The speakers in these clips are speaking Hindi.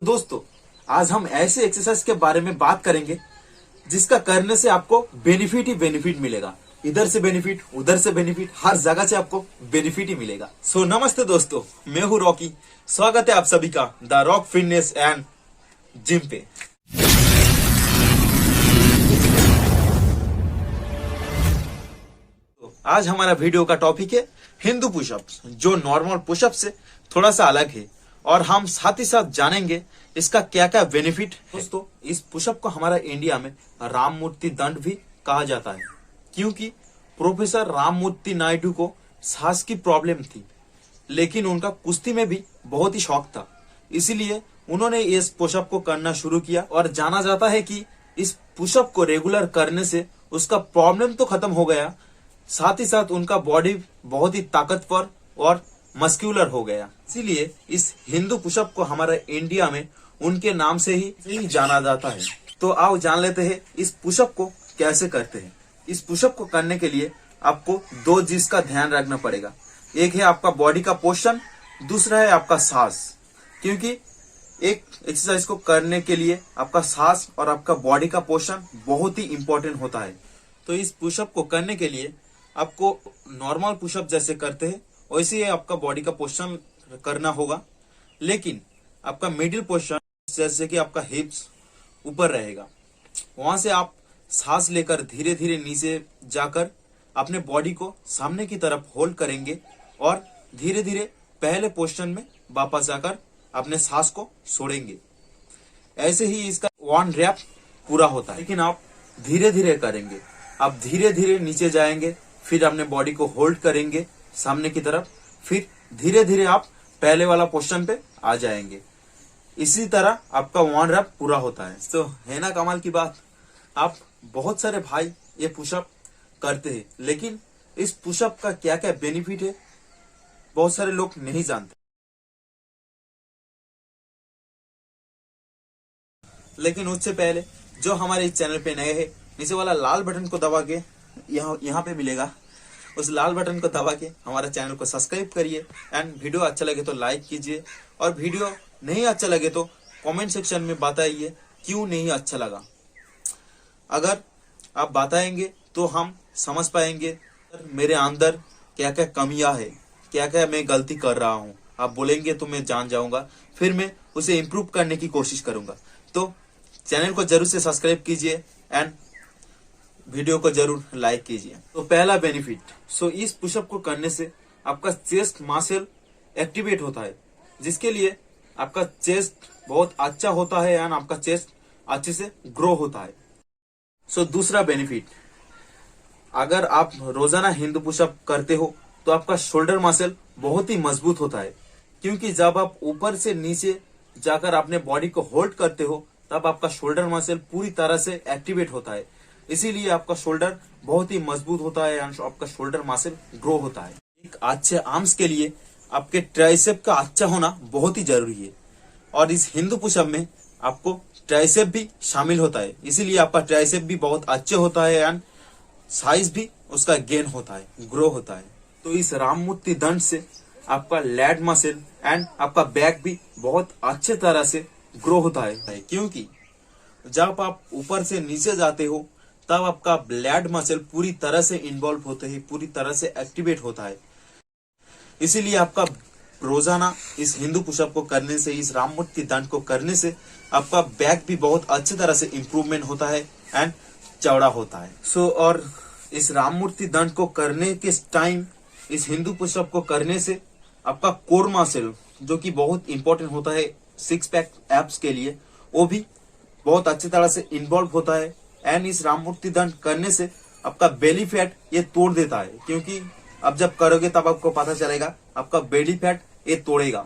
दोस्तों, आज हम ऐसे एक्सरसाइज के बारे में बात करेंगे जिसका करने से आपको बेनिफिट ही बेनिफिट मिलेगा। इधर से बेनिफिट, उधर से बेनिफिट, हर जगह से आपको बेनिफिट ही मिलेगा। नमस्ते दोस्तों, मैं हूं रॉकी। स्वागत है आप सभी का the rock fitness and gym पे। आज हमारा वीडियो का टॉपिक है हिंदू पुशअप्स, जो नॉर्मल पुशअप से थोड़ा सा अलग है और हम साथ ही साथ जानेंगे इसका क्या क्या बेनिफिट है। दोस्तों, इस पुशअप को हमारा इंडिया में राममूर्ति दंड भी कहा जाता है, क्योंकि प्रोफेसर राममूर्ति नायडू को सांस की प्रॉब्लम थी, लेकिन उनका कुश्ती में भी बहुत ही शौक था। इसीलिए उन्होंने इस पुशअप को करना शुरू किया और जाना जाता है कि इस पुशअप को रेगुलर करने से उसका प्रॉब्लम तो खत्म हो गया, साथ ही साथ उनका बॉडी बहुत ही ताकतवर और मस्क्यूलर हो गया। इसीलिए इस हिंदू पुशअप को हमारे इंडिया में उनके नाम से ही जाना जाता है। तो आओ जान लेते हैं इस पुशअप को कैसे करते हैं। इस पुशअप को करने के लिए आपको दो चीज का ध्यान रखना पड़ेगा। एक है आपका बॉडी का पोस्चर, दूसरा है आपका सांस। क्योंकि एक एक्सरसाइज को करने के लिए आपका सांस और आपका बॉडी का पोस्चर बहुत ही इंपॉर्टेंट होता है। तो इस पुशअप को करने के लिए आपको नॉर्मल पुशअप जैसे करते हैं वैसे ही आपका बॉडी का पोस्चर करना होगा, लेकिन आपका मिडिल पोस्चर जैसे कि आपका हिप्स ऊपर रहेगा। वहां से आप सांस लेकर धीरे धीरे नीचे जाकर अपने बॉडी को सामने की तरफ होल्ड करेंगे और धीरे धीरे पहले पोस्चर में वापस जाकर अपने सांस को छोड़ेंगे। ऐसे ही इसका 1 रैप पूरा होता है, लेकिन आप धीरे धीरे करेंगे। आप धीरे धीरे नीचे जाएंगे, फिर अपने बॉडी को होल्ड करेंगे सामने की तरफ, फिर धीरे धीरे आप पहले वाला पोस्चर पे आ जाएंगे। इसी तरह आपका 1 रैप पूरा होता है। तो है ना कमाल की बात। आप बहुत सारे भाई ये पुशअप करते हैं, लेकिन इस पुशअप का क्या क्या बेनिफिट है बहुत सारे लोग नहीं जानते। लेकिन उससे पहले जो हमारे इस चैनल पे नए हैं, नीचे वाला लाल बटन को दबा के यहाँ पे मिलेगा, उस लाल बटन को दबा के हमारा चैनल को सब्सक्राइब करिए। एंड वीडियो अच्छा लगे तो लाइक कीजिए, और वीडियो नहीं अच्छा लगे तो कमेंट सेक्शन में बताइए क्यों नहीं अच्छा लगा। अगर आप बताएंगे तो हम समझ पाएंगे मेरे अंदर क्या क्या कमियां है, क्या क्या मैं गलती कर रहा हूँ। आप बोलेंगे तो मैं जान जाऊंगा, फिर मैं उसे इम्प्रूव करने की कोशिश करूंगा। तो चैनल को जरूर से सब्सक्राइब कीजिए एंड वीडियो को जरूर लाइक कीजिए। तो पहला बेनिफिट, इस पुशअप को करने से आपका चेस्ट मसल एक्टिवेट होता है, जिसके लिए आपका चेस्ट बहुत अच्छा होता है एंड आपका चेस्ट अच्छे से ग्रो होता है। दूसरा बेनिफिट, अगर आप रोजाना हिंदू पुशअप करते हो तो आपका शोल्डर मसल बहुत ही मजबूत होता है, क्योंकि जब आप ऊपर से नीचे जाकर अपने बॉडी को होल्ड करते हो तब आपका शोल्डर मसल पूरी तरह से एक्टिवेट होता है। इसीलिए आपका शोल्डर बहुत ही मजबूत होता है, आपका शोल्डर मसल ग्रो होता है। एक अच्छे आर्म्स के लिए आपके ट्राइसेप का अच्छा होना बहुत ही जरूरी है, और इस हिंदू पुशअप में आपको ट्राइसेप भी शामिल होता है। इसीलिए आपका ट्राइसेप भी बहुत अच्छे होता है एंड साइज भी उसका गेन होता है, ग्रो होता है। तो इस राममूर्ति दंड से आपका लैट मसल एंड आपका बैक भी बहुत अच्छे तरह से ग्रो होता है, क्योंकि जब आप ऊपर से नीचे जाते हो तब आपका लैट मसल पूरी तरह से इन्वॉल्व होते हैं, पूरी तरह से एक्टिवेट होता है। इसीलिए आपका रोजाना इस हिंदू पुशअप को करने से, इस राममूर्ति दंड को करने से आपका बैक भी बहुत अच्छी तरह से इम्प्रूवमेंट होता है एंड चौड़ा होता है। और इस राममूर्ति दंड को करने के टाइम, इस हिंदू पुशअप को करने से आपका कोर मसल, जो कि बहुत इंपॉर्टेंट होता है 6 पैक एब्स के लिए, वो भी बहुत अच्छी तरह से इन्वॉल्व होता है। एंड इस राममूर्ति दंड करने से आपका बेली फैट ये तोड़ देता है, क्योंकि अब जब करोगे तब आपको पता चलेगा आपका बेली फैट ये तोड़ेगा,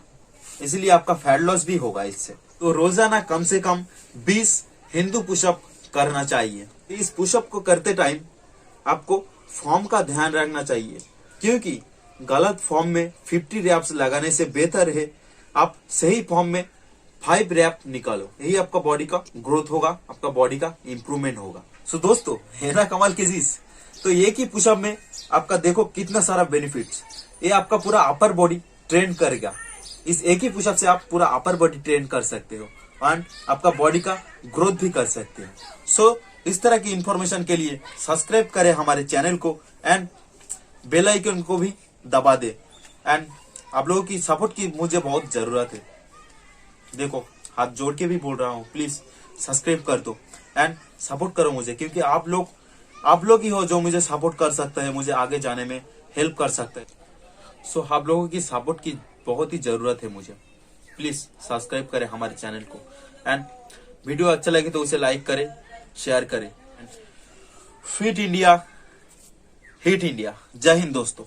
इसलिए आपका फैट लॉस भी होगा इससे। तो रोजाना कम से कम 20 हिंदू पुशअप करना चाहिए। इस पुशअप को करते टाइम आपको फॉर्म का ध्यान रखना चाहिए, क्योंकि गलत फॉर्म में 50 रैप्स लगाने से बेहतर है आप सही फॉर्म में 5 रैप निकालो। यही आपका बॉडी का ग्रोथ होगा, आपका बॉडी का इंप्रूवमेंट होगा। दोस्तों, है ना कमाल की चीज। तो एक ही पुशअप में आपका देखो कितना सारा बेनिफिट्स। ये आपका पूरा अपर बॉडी ट्रेन करेगा, इस एक ही पुशअप से आप पूरा अपर बॉडी ट्रेन कर सकते हो एंड आपका बॉडी का ग्रोथ भी कर सकते हो। सो इस तरह की इंफॉर्मेशन के लिए सब्सक्राइब करें हमारे चैनल को एंड बेल आइकन को भी दबा दे। एंड आप लोगों की सपोर्ट की मुझे बहुत जरूरत है। देखो हाथ जोड़ के भी बोल रहा हूँ, प्लीज सब्सक्राइब कर दो एंड सपोर्ट करो मुझे, क्योंकि आप लोग ही हो जो मुझे सपोर्ट कर सकते हैं, मुझे आगे जाने में हेल्प कर सकते हैं। सो आप लोगों की सपोर्ट की बहुत ही जरूरत है मुझे। प्लीज सब्सक्राइब करें हमारे चैनल को एंड वीडियो अच्छा लगे तो उसे लाइक करें, शेयर करें। Fit India, hit India. जय हिंद दोस्तों।